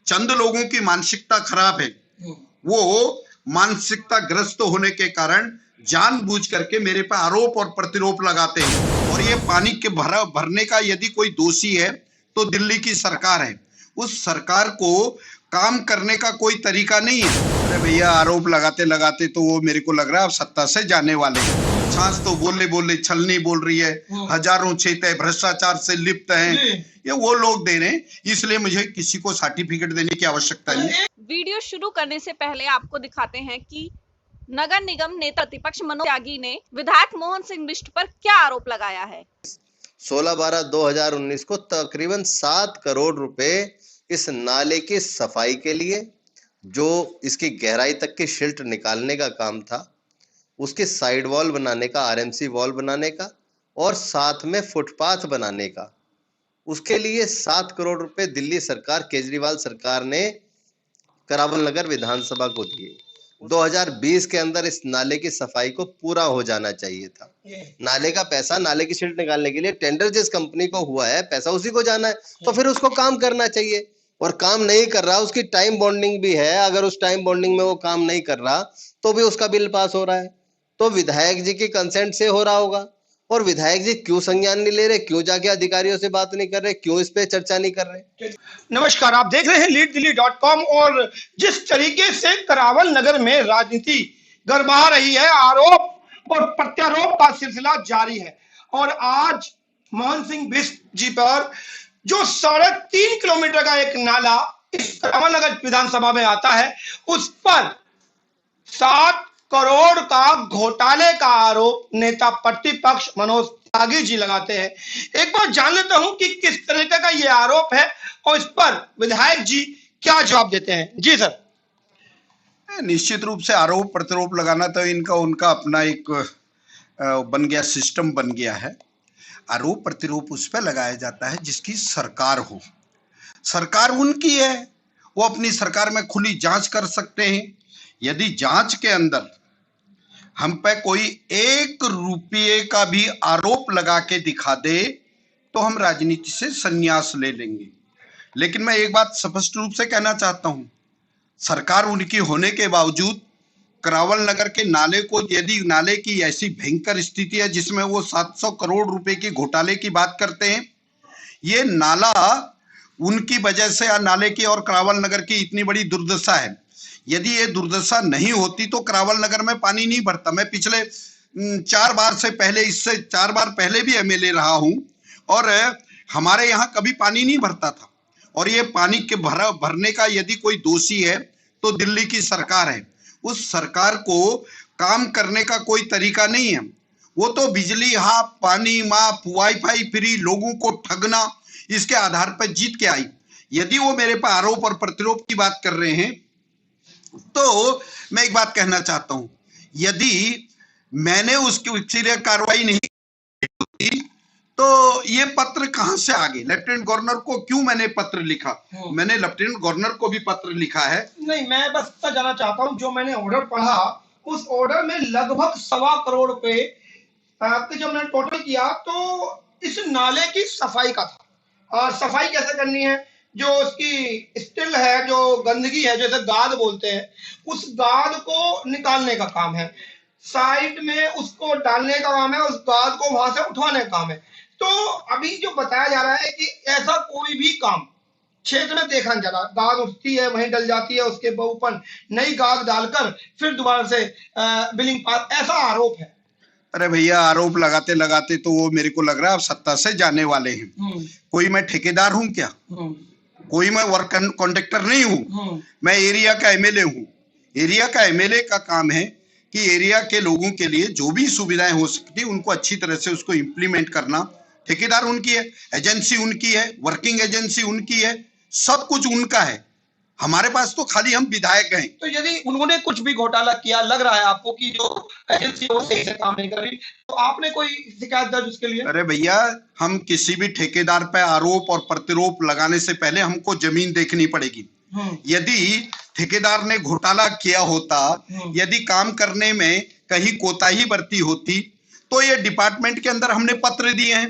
चंद लोगों की मानसिकता खराब है, वो मानसिकता ग्रस्त होने के कारण जानबूझ करके मेरे पर आरोप और प्रतिरोप लगाते हैं। और ये पानी के भरने का यदि कोई दोषी है तो दिल्ली की सरकार है। उस सरकार को काम करने का कोई तरीका नहीं है। अरे भैया, आरोप लगाते लगाते तो वो मेरे को लग रहा है अब सत्ता से जाने वाले हैं। सांस तो बोले बोले छलनी बोल रही है, हजारों चेते भ्रष्टाचार से लिप्त हैं, ये वो लोग दे रहे हैं, इसलिए मुझे किसी को सर्टिफिकेट देने की आवश्यकता नहीं। वीडियो शुरू करने से पहले आपको दिखाते हैं कि नगर निगम नेता प्रतिपक्ष मनोज त्यागी ने विधायक मोहन सिंह बिष्ट पर क्या आरोप लगाया है। 16/12/2019 को तकरीबन 7 करोड़ रुपए इस नाले की सफाई के लिए, जो इसकी गहराई तक की शिल्ट निकालने का काम था, उसके साइड वॉल बनाने का, आरएमसी वॉल बनाने का और साथ में फुटपाथ बनाने का, उसके लिए 7 करोड़ रुपए दिल्ली सरकार, केजरीवाल सरकार ने करावल नगर विधानसभा को दिए। 2020 के अंदर इस नाले की सफाई को पूरा हो जाना चाहिए था। नाले का पैसा, नाले की शिल्ट निकालने के लिए टेंडर जिस कंपनी को हुआ है, पैसा उसी को जाना है, तो फिर उसको काम करना चाहिए। और काम नहीं कर रहा, उसकी टाइम बॉन्डिंग भी है, अगर उस टाइम बॉन्डिंग में वो काम नहीं कर रहा तो भी उसका बिल पास हो रहा है, तो विधायक जी की कंसेंट से हो रहा होगा। और विधायक जी क्यों संज्ञान नहीं ले रहे, क्यों जाके अधिकारियों से बात नहीं कर रहे, क्यों इस पे चर्चा नहीं कर रहे। नमस्कार, आप देख रहे हैं leaddelhi.com। और जिस तरीके से करावल नगर में राजनीति गरमा रही है, आरोप और प्रत्यारोप का सिलसिला जारी है। और आज मोहन सिंह बिष्ट जी पर जो 3.5 किलोमीटर का एक नाला इस करावल नगर विधानसभा में आता है, उस पर 7 करोड़ का घोटाले का आरोप नेता प्रतिपक्ष मनोज त्यागी जी लगाते हैं। एक बार जान लेता हूं कि किस तरीके का ये आरोप है और इस पर विधायक जी क्या जवाब देते हैं। जी सर। निश्चित रूप से आरोप प्रतिरोप लगाना तो इनका उनका अपना एक बन गया, सिस्टम बन गया है। आरोप प्रतिरोप उस पर लगाया जाता है जिसकी सरकार हो। सरकार उनकी है, वो अपनी सरकार में खुली जांच कर सकते हैं। यदि जांच के अंदर हम पे कोई 1 रुपये का भी आरोप लगा के दिखा दे तो हम राजनीति से संन्यास ले लेंगे। लेकिन मैं एक बात स्पष्ट रूप से कहना चाहता हूं, सरकार उनकी होने के बावजूद करावल नगर के नाले को, यदि नाले की ऐसी भयंकर स्थिति है जिसमें वो 700 करोड़ रुपए की घोटाले की बात करते हैं, ये नाला उनकी वजह से नाले की और करावल नगर की इतनी बड़ी दुर्दशा है। यदि ये दुर्दशा नहीं होती तो करावल नगर में पानी नहीं भरता। मैं पिछले 4 बार से पहले, इससे 4 बार पहले भी एमएलए रहा हूं और हमारे यहाँ कभी पानी नहीं भरता था। और ये पानी के भरने का यदि कोई दोषी है तो दिल्ली की सरकार है। उस सरकार को काम करने का कोई तरीका नहीं है। वो तो बिजली हाफ, पानी माफ, वाईफाई फ्री, लोगों को ठगना, इसके आधार पर जीत के आई। यदि वो मेरे पर आरोप और प्रतिरोप की बात कर रहे हैं तो मैं एक बात कहना चाहता हूं, यदि मैंने उसकी कार्रवाई नहीं की तो ये पत्र कहां से आ गए? लेफ्टिनेंट गवर्नर को क्यों मैंने पत्र लिखा? मैंने लेफ्टिनेंट गवर्नर को भी पत्र लिखा है। नहीं, मैं बस इतना जानना चाहता हूं, जो मैंने ऑर्डर पढ़ा उस ऑर्डर में लगभग 1.25 करोड़ रुपए आपके जब मैंने टोटल किया तो इस नाले की सफाई का था। और सफाई कैसे करनी है, जो उसकी स्टिल है, जो गंदगी है, जैसे गाद बोलते हैं, उस गाद को निकालने का काम है, साइड में उसको डालने का काम है, उस गाद को वहां से उठवाने का काम है। तो अभी जो बताया जा रहा है कि ऐसा कोई भी काम क्षेत्र में देखा नहीं जा रहा, गाद उठती है वहीं डल जाती है, उसके ऊपर नई गाद डालकर फिर दोबारा से बिलिंग पास, ऐसा आरोप है। अरे भैया, आरोप लगाते लगाते तो वो मेरे को लग रहा है अब सत्ता से जाने वाले हैं। कोई मैं ठेकेदार हूं क्या? कोई मैं वर्क कॉन्ट्रैक्टर नहीं हूं। मैं एरिया का एमएलए हूं। एरिया का एमएलए का काम है कि एरिया के लोगों के लिए जो भी सुविधाएं हो सकती है उनको अच्छी तरह से उसको इम्प्लीमेंट करना। ठेकेदार उनकी है, एजेंसी उनकी है, वर्किंग एजेंसी उनकी है, सब कुछ उनका है। हमारे पास तो खाली हम विधायक हैं। तो यदि उन्होंने कुछ भी घोटाला किया, लग रहा है आपको कि जो एजेंसी वो सही से काम नहीं कर रही, तो आपने कोई शिकायत दर्ज उसके लिए? अरे भैया, हम किसी भी ठेकेदार पे आरोप और प्रतिरोप लगाने से पहले हमको जमीन देखनी पड़ेगी। यदि ठेकेदार ने घोटाला किया होता, यदि काम करने में कहीं कोताही बरती होती तो ये डिपार्टमेंट के अंदर हमने पत्र दिए हैं।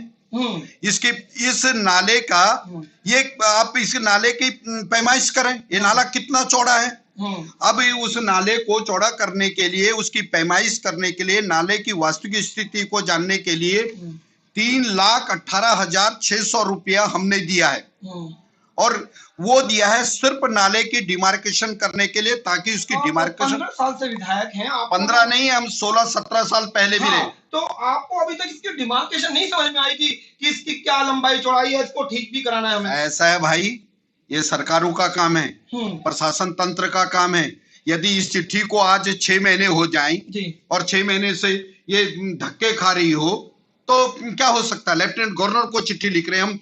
इसकी इस नाले का ये आप इस नाले की पैमाइश करें, ये नाला कितना चौड़ा है। अब उस नाले को चौड़ा करने के लिए, उसकी पैमाइश करने के लिए, नाले की वास्तविक स्थिति को जानने के लिए 3,18,600 रुपया हमने दिया है, और वो दिया है सिर्फ नाले की डिमार्केशन करने के लिए, ताकि उसकी डिमार्केशन 15 साल से विधायक हैं आप। 15 नहीं, हम 16-17 साल पहले भी रहे। तो आपको अभी तक इसकी डिमार्केशन नहीं समझ में आई कि इसकी क्या लंबाई चौड़ाई है, इसको ठीक भी कराना है हमें। ऐसा है भाई, ये सरकारों का काम है, प्रशासन तंत्र का काम है। यदि इस चिट्ठी को आज 6 महीने हो जाएं और 6 महीने से ये धक्के खा रही हो, तो क्या हो सकता है। लेफ्टिनेंट गवर्नर को चिट्ठी लिख रहे हैं हम,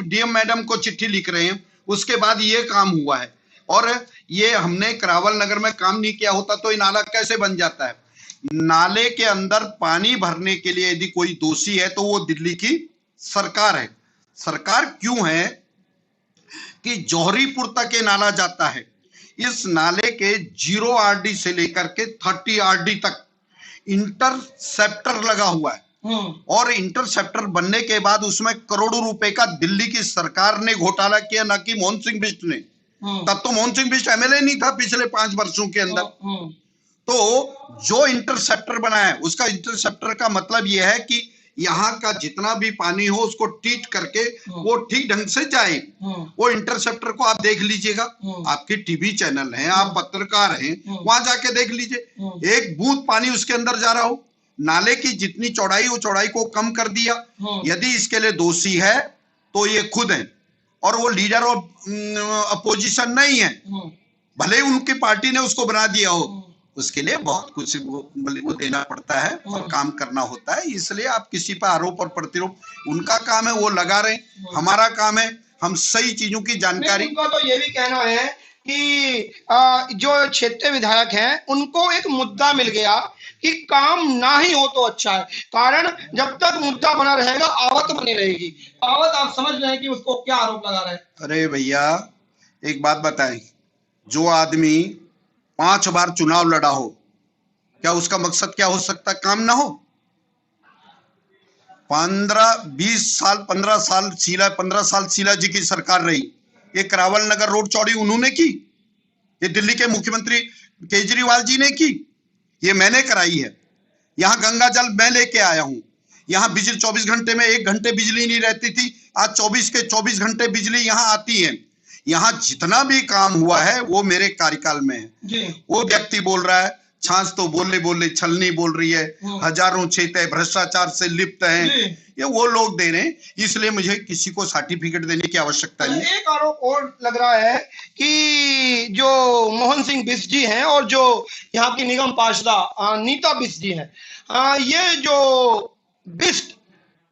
डीएम मैडम को चिट्ठी लिख रहे हैं, उसके बाद ये काम हुआ है। और ये हमने करावल नगर में काम नहीं किया होता तो ये नाला कैसे बन जाता है। नाले के अंदर पानी भरने के लिए यदि कोई दोषी है तो वो दिल्ली की सरकार है। सरकार क्यों है कि जौहरीपुर तक ये नाला जाता है। इस नाले के 0 RD से लेकर के 30 RD तक इंटरसेप्टर लगा हुआ है, और इंटरसेप्टर बनने के बाद उसमें करोड़ों रुपए का दिल्ली की सरकार ने घोटाला किया, ना कि मोहन सिंह बिष्ट ने। तब तो मोहन सिंह बिष्ट MLA नहीं था पिछले 5 वर्षों के अंदर। तो जो इंटरसेप्टर बना है, उसका इंटरसेप्टर का मतलब यह है कि यहाँ का जितना भी पानी हो उसको ट्रीट करके वो ठीक ढंग से जाए। वो इंटरसेप्टर को आप देख लीजिएगा, आपके टीवी चैनल हैं, आप पत्रकार हैं, वहां जाके देख लीजिए, एक बूंद पानी उसके अंदर जा रहा हो। नाले की जितनी चौड़ाई, वो चौड़ाई को कम कर दिया। यदि इसके लिए दोषी है तो ये खुद है, और वो लीडर ऑफ अपोजिशन नहीं है, भले उनकी पार्टी ने उसको बना दिया हो, उसके लिए बहुत कुछ वो देना पड़ता है और काम करना होता है। इसलिए आप किसी पर आरोप और प्रतिरोप, उनका काम है वो लगा रहे, हमारा काम है हम सही चीजों की जानकारी। उनका तो ये भी कहना है कि जो क्षेत्रीय विधायक हैं उनको एक मुद्दा मिल गया कि काम ना ही हो तो अच्छा है, कारण जब तक मुद्दा बना रहेगा आवत बनी रहेगी। आवत आप समझ रहे हैं कि उसको क्या आरोप लगा रहे हैं। अरे भैया एक बात बताएं, जो आदमी 5 बार चुनाव लड़ा हो, क्या उसका मकसद क्या हो सकता है, काम ना हो। 15 साल शीला जी की सरकार रही, ये करावल नगर रोड चौड़ी उन्होंने की, ये दिल्ली के मुख्यमंत्री केजरीवाल जी ने की, ये मैंने कराई है। यहाँ गंगा जल मैं लेके आया हूं। यहाँ बिजली 24 घंटे में 1 घंटे बिजली नहीं रहती थी, आज 24 के 24 घंटे बिजली यहाँ आती है। यहाँ जितना भी काम हुआ है वो मेरे कार्यकाल में है। वो व्यक्ति बोल रहा है छाछ तो बोले छलनी बोल रही है, हजारों क्षेत्र भ्रष्टाचार से लिप्त हैं, ये वो लोग दे रहे हैं, इसलिए मुझे किसी को सर्टिफिकेट देने की आवश्यकता नहीं। एक आरोप और लग रहा है कि जो मोहन सिंह बिष्ट जी हैं और जो यहाँ की निगम पार्षदा नीता बिष्ट जी हैं, ये जो बिष्ट,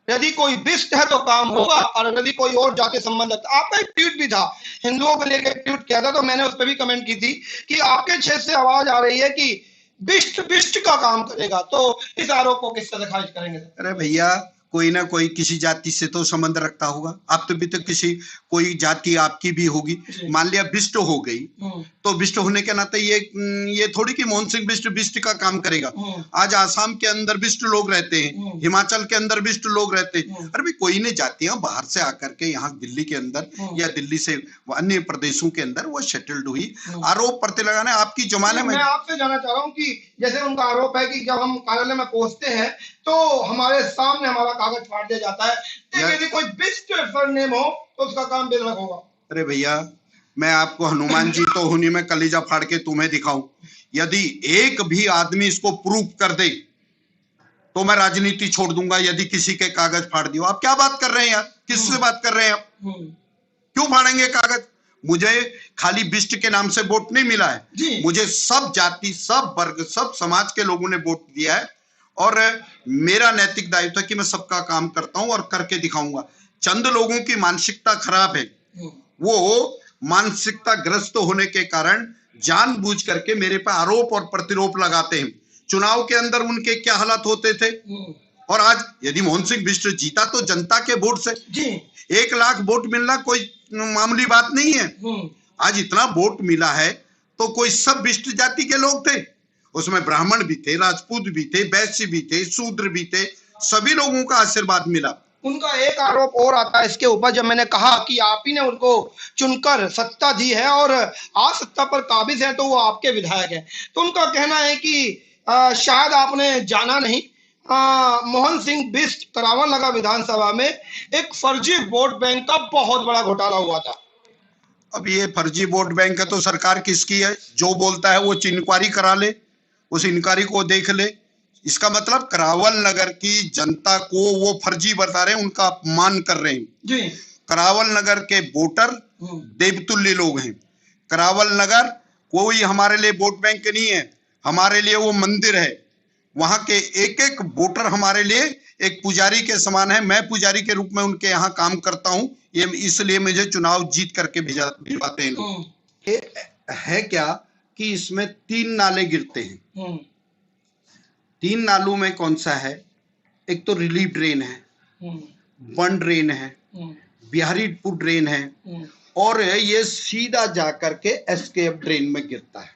यदि कोई बिष्ट है तो काम होगा, और यदि कोई और जाति संबंध है। आपका एक ट्वीट भी था, हिंदुओं को लेकर एक ट्वीट किया था, तो मैंने उस पर भी कमेंट की थी कि आपके क्षेत्र से आवाज आ रही है कि बिष्ट का काम करेगा, तो इस आरोप को किस तरह खारिज करेंगे। अरे भैया कोई ना कोई किसी जाति से तो संबंध रखता होगा, आप तो भी तो किसी कोई जाति आपकी भी होगी। मान लिया बिष्ट हो गई, तो बिष्ट होने के नाते ये थोड़ी कि मोहन सिंह बिष्ट का काम करेगा। आज आसाम के अंदर बिष्ट लोग रहते हैं, हिमाचल के अंदर बिष्ट लोग रहते हैं। अरे भाई कोई नहीं जातियां बाहर से आकर के यहाँ दिल्ली के अंदर या दिल्ली से अन्य प्रदेशों के अंदर वो सेटल्ड हुई। आरोप प्रति लगाना आपकी जमाने में। मैं आपसे जानना चाह रहा हूँ कि जैसे उनका आरोप है कि जब हम कार्यालय में पहुंचते हैं तो हमारे सामने हमारा कागज फाड़ दिया जाता है, यदि कोई बिष्ट सरनेम हो तो उसका काम बेलग होगा। अरे भैया मैं आपको हनुमान जी तो हुनी में कलीजा फाड़ के तुम्हें दिखाऊं, यदि एक भी आदमी इसको प्रूफ कर दे तो मैं राजनीति छोड़ दूंगा। यदि किसी के कागज फाड़ दियो, आप क्या बात कर रहे हैं यार, किससे बात कर रहे हैं आप, क्यों फाड़ेंगे कागज। मुझे खाली बिष्ट के नाम से वोट नहीं मिला है, मुझे सब जाति, सब वर्ग, सब समाज के लोगों ने वोट दिया है, और मेरा नैतिक दायित्व है कि मैं सबका काम करता हूं और करके दिखाऊंगा। चंद लोगों की मानसिकता खराब है, वो मानसिकता ग्रस्त होने के कारण जानबूझ करके मेरे पे आरोप और प्रतिरोप लगाते हैं। चुनाव के अंदर उनके क्या हालात होते थे, और आज यदि मोहन सिंह बिष्ट जीता तो जनता के वोट से 1 लाख वोट मिलना कोई मामूली बात नहीं है। आज इतना वोट मिला है तो कोई सब बिष्ट जाति के लोग थे, उसमें ब्राह्मण भी थे, राजपूत भी थे, वैश्य भी थे, शूद्र भी थे, सभी लोगों का आशीर्वाद मिला। उनका एक आरोप और आता है इसके ऊपर, जब मैंने कहा कि आप ही ने उनको चुनकर सत्ता दी है और आज सत्ता पर काबिज है तो वो आपके विधायक हैं, तो उनका कहना है कि शायद आपने जाना नहीं, मोहन सिंह बिष्ट करावन नगर विधानसभा में एक फर्जी वोट बैंक का बहुत बड़ा घोटाला हुआ था। अब ये फर्जी वोट बैंक है तो सरकार किसकी है? जो बोलता है वो इंक्वायरी करा ले, उस इंक्वायरी को देख ले। इसका मतलब करावल नगर की जनता को वो फर्जी बता रहे हैं, उनका अपमान कर रहे हैं जी। करावल नगर के वोटर देवतुल्य लोग हैं। करावल नगर कोई हमारे लिए वोट बैंक नहीं है, हमारे लिए वो मंदिर है। वहां के एक एक वोटर हमारे लिए एक पुजारी के समान है। मैं पुजारी के रूप में उनके यहाँ काम करता हूँ, ये इसलिए मुझे चुनाव जीत करके भिजवाते हैं लोग। ये है क्या कि इसमें 3 नाले गिरते हैं। 3 नालों में कौन सा है? एक तो रिलीफ ड्रेन है, वन ड्रेन है, बिहारीपुर ड्रेन है, और ये सीधा जा करके एसकेएफ ड्रेन में गिरता है।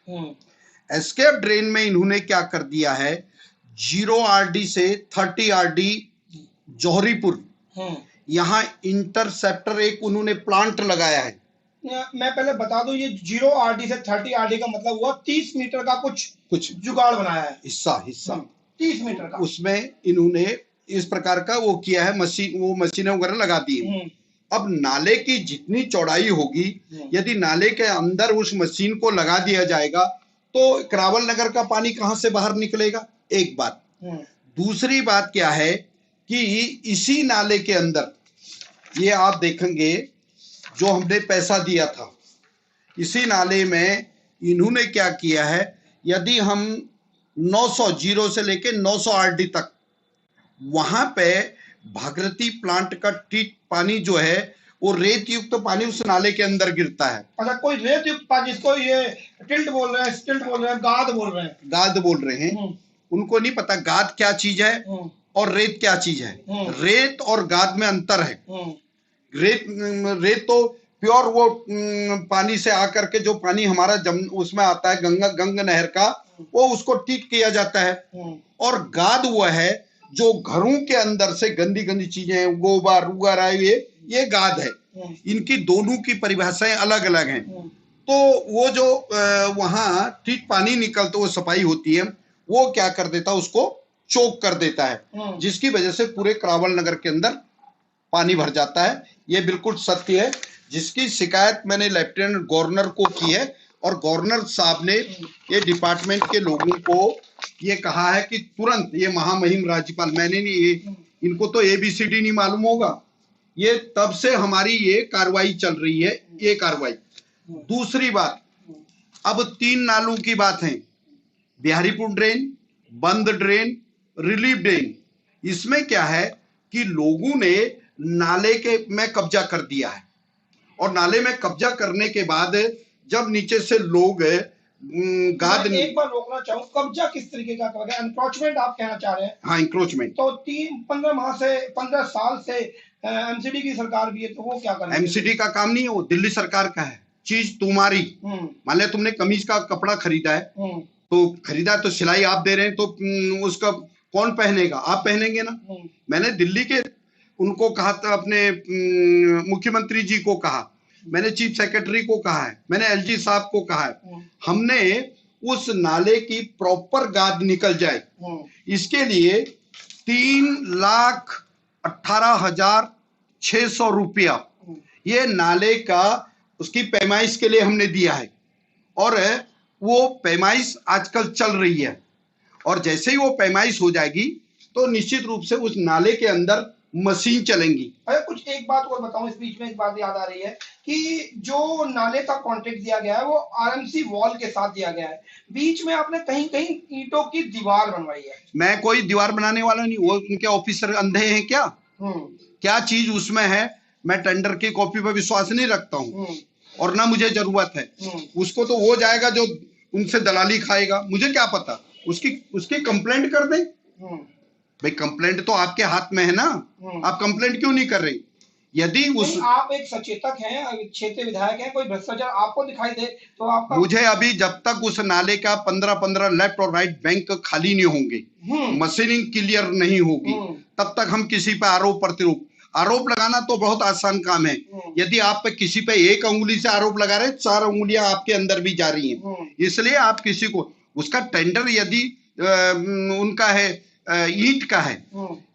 एसकेएफ ड्रेन में इन्होंने क्या कर दिया है, 0 आरडी से 30 आरडी जौहरीपुर, यहाँ इंटरसेप्टर एक उन्होंने प्लांट लगाया है। मैं पहले बता दूं, ये 0 आरडी से 30 आरडी का मतलब हुआ 30 मीटर का कुछ जुगाड़ बनाया है, हिस्सा 30 मीटर का। उसमें इन्होंने इस प्रकार का वो किया है, वो मशीनें वगैरह लगा दी है। अब नाले की जितनी चौड़ाई होगी, यदि नाले के अंदर उस मशीन को लगा दिया जाएगा तो करावल नगर का पानी कहां से बाहर निकलेगा? एक बात। दूसरी बात क्या है कि इसी नाले के अंदर ये आप देखेंगे जो हमने पैसा दिया था, इसी नाले में इन्होंने क्या किया है, यदि हम 900 जीरो से लेके 900 आरडी तक वहां पे भागीरथी प्लांट का ट्रीट पानी जो है वो रेत युक्त पानी उस नाले के अंदर गिरता है। अच्छा, कोई रेत युक्त पानी, जिसको ये टिल्ट बोल रहे हैं, स्टिल्ट बोल रहे हैं, गाद बोल रहे हैं, उनको नहीं पता गाद क्या चीज है और रेत क्या चीज है। रेत और गाद में अंतर है। रेत तो प्योर वो पानी से आकर के जो पानी हमारा उसमें आता है गंगा नहर का, वो उसको ट्रीट किया जाता है। और गाद वो है जो घरों के अंदर से गंदी गंदी चीजें, गोबर वगैरह, ये गाद है। इनकी दोनों की परिभाषाएं अलग अलग हैं। तो वो जो वहां ट्रीट पानी निकलता, वो सफाई होती है, वो क्या कर देता है, उसको चोक कर देता है, जिसकी वजह से पूरे करावल नगर के अंदर पानी भर जाता है। ये बिल्कुल सत्य है, जिसकी शिकायत मैंने लेफ्टिनेंट गवर्नर को की है और गवर्नर साहब ने ये डिपार्टमेंट के लोगों को ये कहा है कि तुरंत, ये महामहिम राज्यपाल, मैंने नहीं, ये इनको तो ABCD नहीं मालूम होगा, ये तब से हमारी ये कार्रवाई चल रही है, ये कार्रवाई। दूसरी बात, अब 3 नालों की बात है, बिहारीपुर ड्रेन, बंद ड्रेन, रिलीफ ड्रेन। इसमें क्या है कि लोगों ने नाले के में कब्जा कर दिया है, और नाले में कब्जा करने के बाद जब नीचे से लोग गाद, एक बार रोकना चाहूँ, कब्जा किस तरीके का कर गया? एनक्रोचमेंट आप कहना चाह रहे हैं? हाँ, एनक्रोचमेंट। तो 15 साल से एमसीडी की सरकार भी है, तो वो क्या कर रही है? एमसीडी का काम नहीं है, वो दिल्ली सरकार का है। चीज तुम्हारी, मान लिया तुमने कमीज का कपड़ा खरीदा है, तो खरीदा तो सिलाई आप दे रहे हैं, तो उसका कौन पहनेगा? आप पहनेंगे ना। मैंने दिल्ली के उनको कहा था, अपने मुख्यमंत्री जी को कहा, मैंने चीफ सेक्रेटरी को कहा है, मैंने LG साहब को कहा है, हमने उस नाले की प्रॉपर गाद निकल जाए, इसके लिए 3,18,600 रुपया ये नाले का उसकी पैमाइश के लिए हमने दिया है, और वो पैमाइश आजकल चल रही है। और जैसे ही वो पैमाइश हो जाएगी तो निश्चित रूप से उस नाले के अंदर मशीन चलेंगी। अरे कुछ एक बात और बताऊं, इस बीच में एक बात याद आ रही है कि जो नाले का कॉन्ट्रैक्ट दिया गया है वो RMC वॉल के साथ दिया गया है, बीच में आपने कहीं कहीं ईंटों की दीवार बनवाई है। मैं कोई दीवार बनाने वाला नहीं, वो उनके ऑफिसर अंधे हैं क्या? क्या चीज उसमें है? मैं टेंडर की कॉपी पर विश्वास नहीं रखता हूँ, और ना मुझे जरूरत है। उसको तो वो जाएगा जो उनसे दलाली खाएगा, मुझे क्या पता। उसकी कंप्लेंट कर दें भाई, कंप्लेंट तो आपके हाथ में है ना, आप कंप्लेंट क्यों नहीं कर रही? यदि उस नहीं, आप एक सचेतक हैं, क्षेत्रीय विधायक हैं, कोई भ्रष्टाचार आपको दिखाई दे तो आपका मुझे अभी जब तक उस नाले का 15-15 लेफ्ट और राइट बैंक खाली नहीं होंगे, मशीनिंग क्लियर नहीं होगी, तब तक हम किसी पे आरोप लगाना तो बहुत आसान काम है। यदि आप पे किसी पे एक उंगली से आरोप लगा रहे, 4 उंगलियां आपके अंदर भी जा रही हैं। इसलिए आप किसी को उसका टेंडर यदि उनका है ईंट का है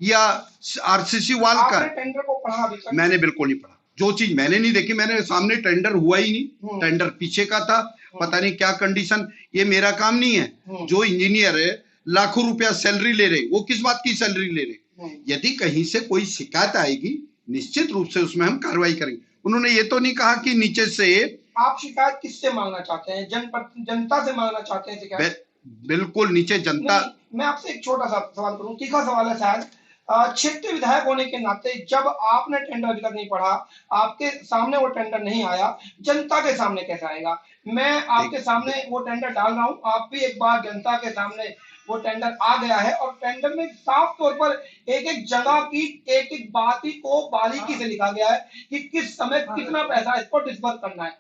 या आरसीसी वाल का है, टेंडर को पढ़ा अभी तक? मैंने बिल्कुल नहीं पढ़ा। जो चीज मैंने नहीं देखी, मैंने सामने टेंडर हुआ ही नहीं, टेंडर पीछे का था, पता नहीं क्या कंडीशन। ये मेरा काम नहीं है। जो इंजीनियर है लाखों रुपया सैलरी ले रहे, वो किस बात की सैलरी ले रहे? यदि कहीं से कोई शिकायत आएगी, निश्चित रूप से उसमें हम कार्रवाई करेंगे। उन्होंने ये तो नहीं कहा कि नीचे से। आप शिकायत किससे मांगना चाहते हैं? जनता से मांगना चाहते हैं शिकायत? बिल्कुल नीचे जनता। मैं आपसे एक छोटा सा सवाल करूं, तीखा सवाल है शायद। क्षेत्रीय विधायक होने के नाते जब आपने टेंडर अभी तक नहीं पढ़ा, आपके सामने वो टेंडर नहीं आया, जनता के सामने कैसे आएगा? मैं आपके सामने वो टेंडर डाल रहा हूं, आप भी एक बार जनता के सामने वो टेंडर आ गया है और टेंडर में साफ तौर पर एक एक जगह की एक एक बात को बारीकी से लिखा गया है कि किस समय कितना पैसा इसको डिस्बर्स करना है।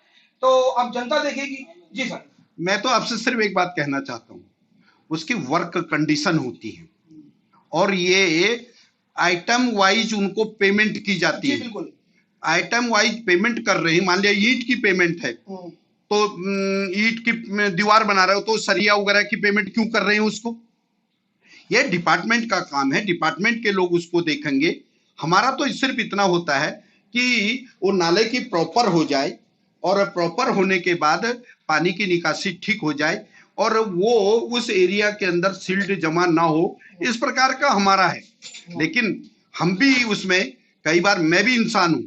तो अब जनता देखेगी। जी सर, मैं तो आपसे सिर्फ एक बात कहना चाहता हूं, उसकी वर्क कंडीशन होती है और ये आइटम वाइज उनको पेमेंट की जाती है। बिल्कुल आइटम वाइज पेमेंट कर रहे हैं। मान लिया ईंट की पेमेंट है तो ईंट की दीवार बना रहे हो तो सरिया वगैरह की पेमेंट क्यों कर रहे हैं उसको? ये डिपार्टमेंट का काम है, डिपार्टमेंट के लोग उसको देखेंगे। हमारा तो सिर्फ इतना होता है कि वो नाले की प्रॉपर हो जाए और प्रॉपर होने के बाद पानी की निकासी ठीक हो जाए और वो उस एरिया के अंदर सिल्ट जमा ना हो, इस प्रकार का हमारा है। लेकिन हम भी उसमें कई बार, मैं भी इंसान हूं,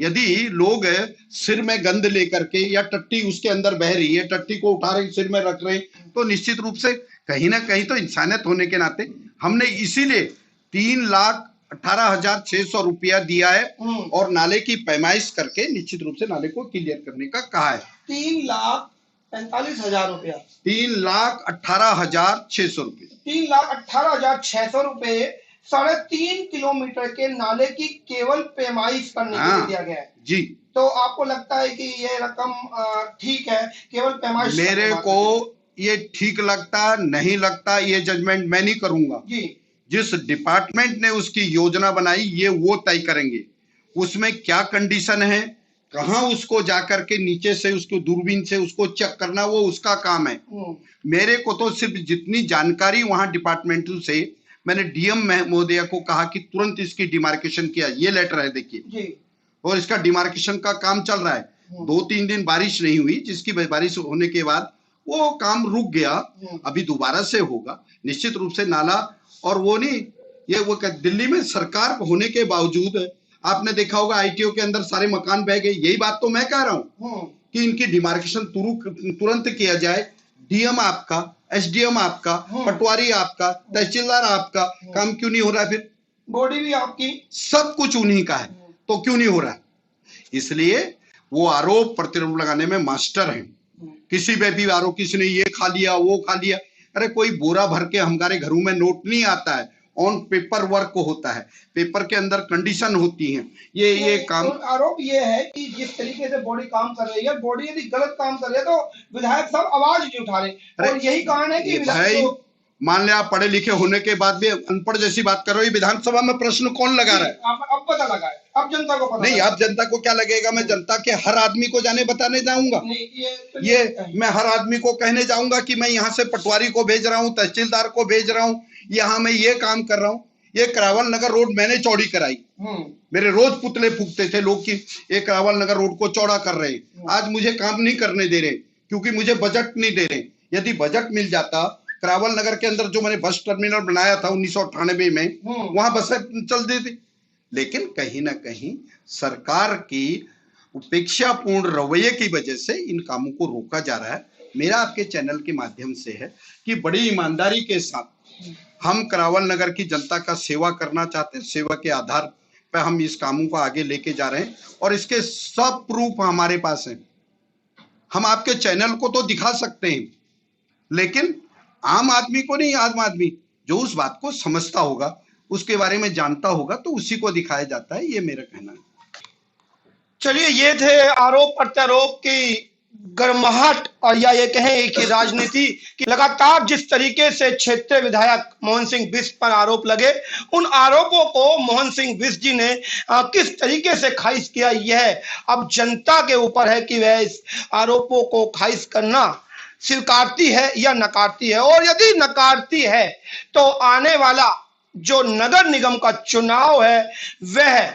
यदि लोग सिर में गंद लेकर के या टट्टी उसके अंदर बह रही है, टट्टी को उठा रहे सिर में रख रहे हैं, तो निश्चित रूप से कहीं ना कहीं तो इंसानियत होने के नाते हमने इसीलिए 3,18,600 रुपया दिया है और नाले की पैमाइश करके निश्चित रूप से नाले को क्लियर करने का कहा है। 3,45,000 रुपया, 3,18,600 रुपये, 3,18,600 रुपये 3.5 किलोमीटर के नाले की केवल पैमाइश करने के लिए दिया गया है। जी, तो आपको लगता है कि ये रकम ठीक है? केवल पैमाइश? मेरे को ये ठीक लगता नहीं लगता, ये जजमेंट मैं नहीं करूंगा जी। जिस डिपार्टमेंट ने उसकी योजना बनाई ये वो तय करेंगे। उसमें क्या कंडीशन है, कहाँ उसको जाकर के नीचे से उसको दूरबीन से उसको चेक करना, वो उसका काम है। मेरे को तो सिर्फ जितनी जानकारी वहां डिपार्टमेंट से, मैंने डीएम महोदया को कहा कि तुरंत इसकी डिमार्केशन किया। ये लेटर है देखिए, और इसका डिमार्केशन का काम चल रहा है। 2-3 दिन बारिश नहीं हुई, जिसकी बारिश होने के बाद वो काम रुक गया। अभी दोबारा से होगा निश्चित रूप से नाला। और वो नहीं, ये वो दिल्ली में सरकार होने के बावजूद आपने देखा होगा आईटीओ के अंदर सारे मकान बह गए। यही बात तो मैं कह रहा हूं कि इनकी डिमार्केशन तुरंत किया जाए। डीएम आपका, एसडीएम आपका, पटवारी आपका, तहसीलदार आपका, काम क्यों नहीं हो रहा है? फिर बॉडी भी आपकी, सब कुछ उन्हीं का है, तो क्यों नहीं हो रहा है? इसलिए वो आरोप प्रत्यारोप लगाने में मास्टर हैं। किसी पे भी आरोप, किसी ने ये खा लिया वो खा लिया, अरे कोई बोरा भर के हमारे घरों में नोट नहीं आता है, ऑन पेपर वर्क होता है, पेपर के अंदर कंडीशन होती है। ये काम, आरोप ये है कि जिस तरीके से बॉडी काम कर रही है, बॉडी यदि गलत काम कर रही है तो विधायक साहब आवाज नहीं उठा रहे। और यही कारण है कि भाई मान लिया आप पढ़े लिखे होने के बाद भी अनपढ़ जैसी बात कर रहे हो। विधानसभा में प्रश्न कौन लगा रहा है? अब पता लगा है, अब जनता को पता नहीं। अब जनता को क्या लगेगा? मैं जनता के हर आदमी को जाने बताने जाऊंगा? ये मैं हर आदमी को कहने जाऊंगा कि मैं यहाँ से पटवारी को भेज रहा हूँ, तहसीलदार को भेज रहा हूँ, यहाँ मैं ये काम कर रहा हूँ। ये करावल नगर रोड मैंने चौड़ी कराई। मेरे रोज पुतले फूकते थे लोग कि ये करावल नगर रोड को चौड़ा कर रहे हैं। आज मुझे काम नहीं करने दे रहे क्योंकि मुझे बजट नहीं दे रहे। यदि बजट मिल जाता, करावल नगर के अंदर जो मैंने बस टर्मिनल बनाया था 1998 में, वहां बसें चलती थी। लेकिन कहीं ना कहीं सरकार की उपेक्षापूर्ण रवैये की वजह से इन कामों को रोका जा रहा है। मेरा आपके चैनल के माध्यम से है कि बड़ी ईमानदारी के साथ हम करावल नगर की जनता का सेवा करना चाहते हैं। सेवा के आधार पर हम इस कामों को आगे लेके जा रहे हैं और इसके सब प्रूफ हमारे पास हैं। हम आपके चैनल को तो दिखा सकते हैं, लेकिन आम आदमी को नहीं। आम आदमी जो उस बात को समझता होगा, उसके बारे में जानता होगा, तो उसी को दिखाया जाता है। ये मेरा कहना है। चलिए, ये थे आरोप प्रत्यारोप की गर्माहट, और या ये कहें कि राजनीति की लगातार जिस तरीके से क्षेत्रीय विधायक मोहन सिंह बिष्ट पर आरोप लगे, उन आरोपों को मोहन सिंह बिष्ट जी ने किस तरीके से खारिज किया, यह अब जनता के ऊपर है कि वह इस आरोपों को खारिज करना स्वीकारती है या नकारती है। और यदि नकारती है तो आने वाला जो नगर निगम का चुनाव है वह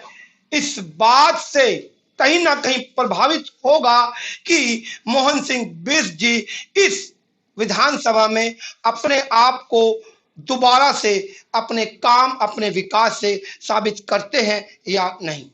इस बात से कहीं ना कहीं प्रभावित होगा कि मोहन सिंह बिष्ट जी इस विधानसभा में अपने आप को दोबारा से अपने काम, अपने विकास से साबित करते हैं या नहीं।